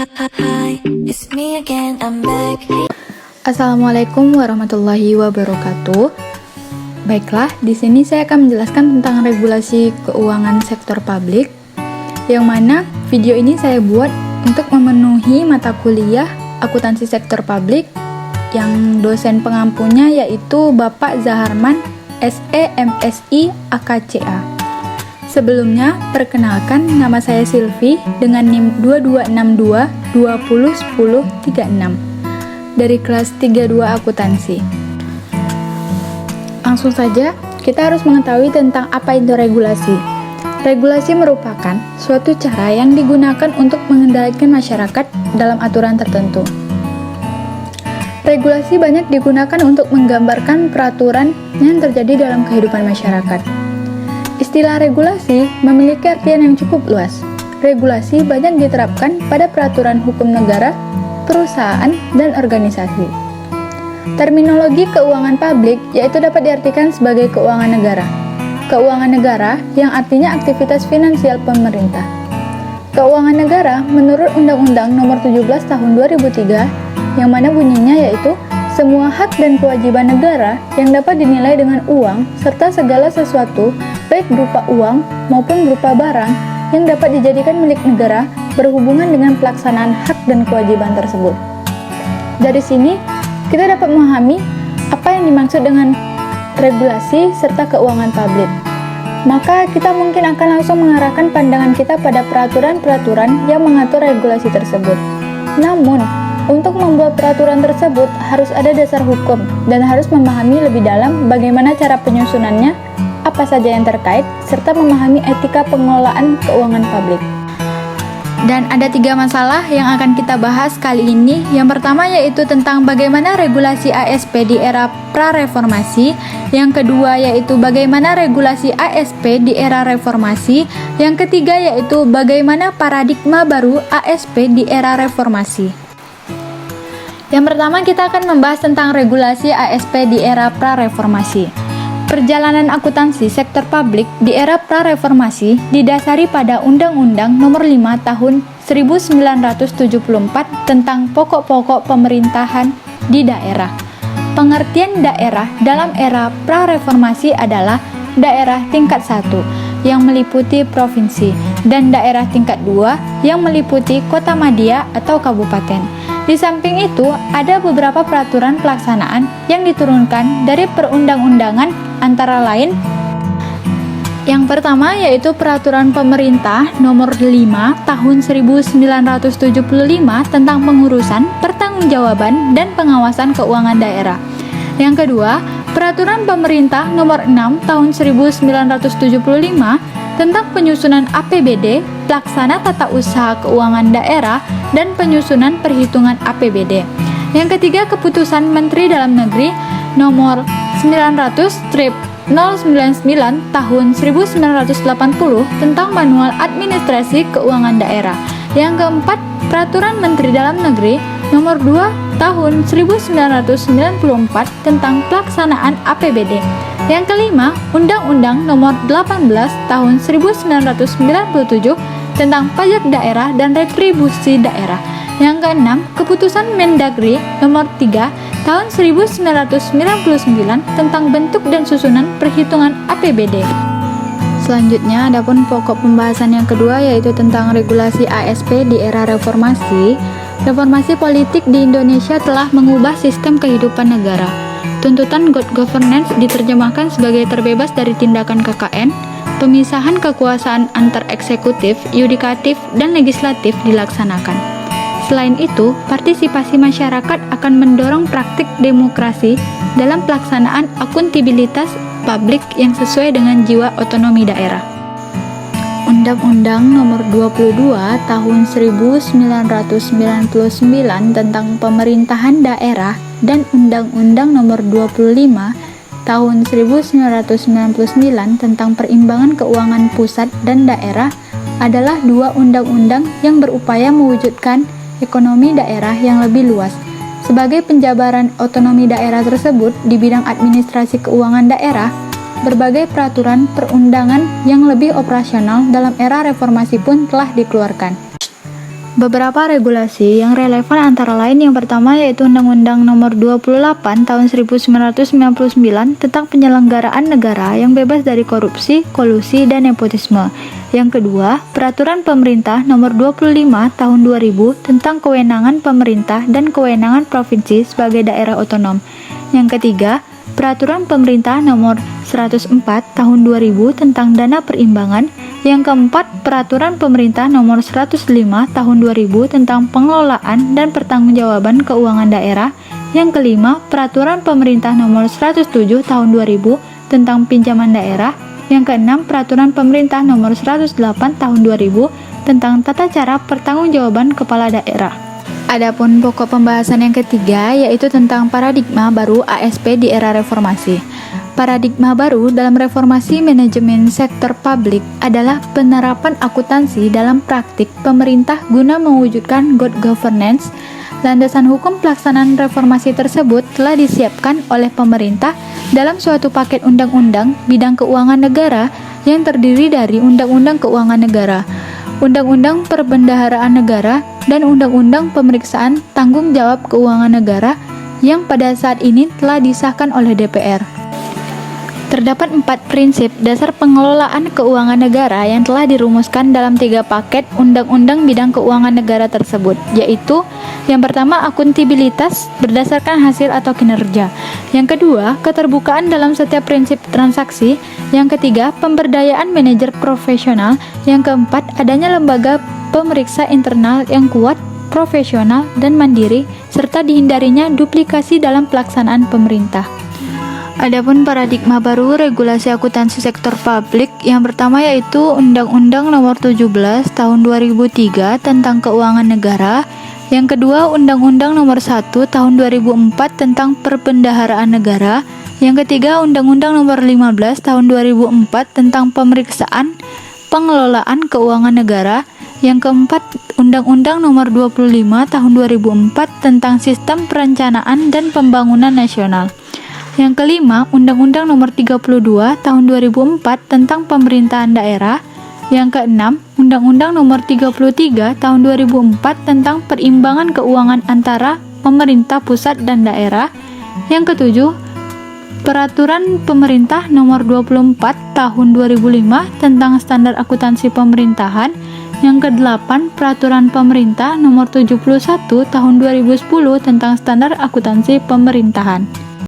Hi, it's me again, I'm back. Assalamualaikum warahmatullahi wabarakatuh. Baiklah, di sini saya akan menjelaskan tentang regulasi keuangan sektor publik, yang mana video ini saya buat untuk memenuhi mata kuliah akuntansi sektor publik yang dosen pengampunya yaitu Bapak Zaharman, SE MSI AKCA. Sebelumnya, perkenalkan nama saya Silvi dengan NIM 2262201036 dari kelas 32 akuntansi. Langsung saja, kita harus mengetahui tentang apa itu regulasi. Regulasi merupakan suatu cara yang digunakan untuk mengendalikan masyarakat dalam aturan tertentu. Regulasi banyak digunakan untuk menggambarkan peraturan yang terjadi dalam kehidupan masyarakat. Istilah regulasi memiliki artian yang cukup luas. Regulasi banyak diterapkan pada peraturan hukum negara, perusahaan, dan organisasi. Terminologi keuangan publik yaitu dapat diartikan sebagai keuangan negara. Keuangan negara yang artinya aktivitas finansial pemerintah. Keuangan negara menurut Undang-Undang Nomor 17 Tahun 2003 yang mana bunyinya yaitu semua hak dan kewajiban negara yang dapat dinilai dengan uang serta segala sesuatu baik berupa uang maupun berupa barang yang dapat dijadikan milik negara berhubungan dengan pelaksanaan hak dan kewajiban tersebut. Dari sini, kita dapat memahami apa yang dimaksud dengan regulasi serta keuangan publik. Maka kita mungkin akan langsung mengarahkan pandangan kita pada peraturan-peraturan yang mengatur regulasi tersebut. Namun, untuk membuat peraturan tersebut harus ada dasar hukum dan harus memahami lebih dalam bagaimana cara penyusunannya, apa saja yang terkait, serta memahami etika pengelolaan keuangan publik. Dan ada 3 masalah yang akan kita bahas kali ini. Yang pertama yaitu tentang bagaimana regulasi ASP di era pra-reformasi. Yang kedua yaitu bagaimana regulasi ASP di era reformasi. Yang ketiga yaitu bagaimana paradigma baru ASP di era reformasi. Yang pertama kita akan membahas tentang regulasi ASP di era pra-reformasi. Perjalanan akuntansi sektor publik di era pra-reformasi didasari pada Undang-Undang Nomor 5 Tahun 1974 tentang pokok-pokok pemerintahan di daerah. Pengertian daerah dalam era pra-reformasi adalah daerah tingkat 1 yang meliputi provinsi dan daerah tingkat 2 yang meliputi kota madya atau kabupaten. Di samping itu, ada beberapa peraturan pelaksanaan yang diturunkan dari perundang-undangan antara lain. Yang pertama yaitu Peraturan Pemerintah Nomor 5 Tahun 1975 tentang pengurusan, pertanggungjawaban, dan pengawasan keuangan daerah. Yang kedua, Peraturan Pemerintah Nomor 6 Tahun 1975 tentang penyusunan APBD, pelaksana tata usaha keuangan daerah, dan penyusunan perhitungan APBD. Yang ketiga, Keputusan Menteri Dalam Negeri Nomor 900/099 Tahun 1980 tentang Manual Administrasi Keuangan Daerah. Yang keempat, Peraturan Menteri Dalam Negeri Nomor 2 Tahun 1994 tentang pelaksanaan APBD. Yang kelima, Undang-Undang Nomor 18 Tahun 1997 tentang pajak daerah dan retribusi daerah. Yang keenam, Keputusan Mendagri Nomor 3 Tahun 1999 tentang bentuk dan susunan perhitungan APBD. Selanjutnya, adapun pokok pembahasan yang kedua yaitu tentang regulasi ASP di era reformasi. Reformasi politik di Indonesia telah mengubah sistem kehidupan negara. Tuntutan good governance diterjemahkan sebagai terbebas dari tindakan KKN, pemisahan kekuasaan antar eksekutif, yudikatif, dan legislatif dilaksanakan. Selain itu, partisipasi masyarakat akan mendorong praktik demokrasi dalam pelaksanaan akuntabilitas publik yang sesuai dengan jiwa otonomi daerah. Undang-Undang Nomor 22 Tahun 1999 tentang Pemerintahan Daerah dan Undang-Undang Nomor 25 Tahun 1999 tentang Perimbangan Keuangan Pusat dan Daerah adalah 2 undang-undang yang berupaya mewujudkan ekonomi daerah yang lebih luas. Sebagai penjabaran otonomi daerah tersebut di bidang administrasi keuangan daerah, berbagai peraturan perundangan yang lebih operasional dalam era reformasi pun telah dikeluarkan. Beberapa regulasi yang relevan antara lain yang pertama yaitu Undang-Undang Nomor 28 Tahun 1999 tentang penyelenggaraan negara yang bebas dari korupsi, kolusi, dan nepotisme. Yang kedua, Peraturan Pemerintah Nomor 25 Tahun 2000 tentang kewenangan pemerintah dan kewenangan provinsi sebagai daerah otonom. Yang ketiga, Peraturan Pemerintah Nomor 104 Tahun 2000 tentang dana perimbangan. Yang keempat, Peraturan Pemerintah Nomor 105 Tahun 2000 tentang pengelolaan dan pertanggungjawaban keuangan daerah. Yang kelima, Peraturan Pemerintah Nomor 107 Tahun 2000 tentang pinjaman daerah. Yang keenam, Peraturan Pemerintah Nomor 108 Tahun 2000 tentang tata cara pertanggungjawaban kepala daerah. Adapun pokok pembahasan yang ketiga yaitu tentang paradigma baru ASP di era reformasi. Paradigma baru dalam reformasi manajemen sektor publik adalah penerapan akuntansi dalam praktik pemerintah guna mewujudkan good governance. Landasan hukum pelaksanaan reformasi tersebut telah disiapkan oleh pemerintah dalam suatu paket undang-undang bidang keuangan negara yang terdiri dari Undang-Undang Keuangan Negara, Undang-Undang Perbendaharaan Negara, dan Undang-Undang Pemeriksaan Tanggung Jawab Keuangan Negara yang pada saat ini telah disahkan oleh DPR. Terdapat 4 prinsip dasar pengelolaan keuangan negara yang telah dirumuskan dalam 3 paket undang-undang bidang keuangan negara tersebut, yaitu yang pertama, akuntabilitas berdasarkan hasil atau kinerja. Yang kedua, keterbukaan dalam setiap prinsip transaksi. Yang ketiga, pemberdayaan manajer profesional. Yang keempat, adanya lembaga pemeriksa internal yang kuat, profesional, dan mandiri, serta dihindarinya duplikasi dalam pelaksanaan pemerintah. Adapun paradigma baru regulasi akuntansi sektor publik yang pertama yaitu Undang-Undang Nomor 17 Tahun 2003 tentang Keuangan Negara. Yang kedua, Undang-Undang Nomor 1 Tahun 2004 tentang Perbendaharaan Negara. Yang ketiga, Undang-Undang Nomor 15 Tahun 2004 tentang Pemeriksaan Pengelolaan Keuangan Negara. Yang keempat, Undang-Undang Nomor 25 Tahun 2004 tentang Sistem Perencanaan dan Pembangunan Nasional. Yang kelima, Undang-Undang Nomor 32 Tahun 2004 tentang Pemerintahan Daerah. Yang keenam, Undang-Undang Nomor 33 Tahun 2004 tentang Perimbangan Keuangan antara pemerintah pusat dan daerah. Yang ketujuh, Peraturan Pemerintah Nomor 24 Tahun 2005 tentang Standar Akuntansi Pemerintahan. Yang kedelapan, Peraturan Pemerintah Nomor 71 Tahun 2010 tentang Standar Akuntansi Pemerintahan.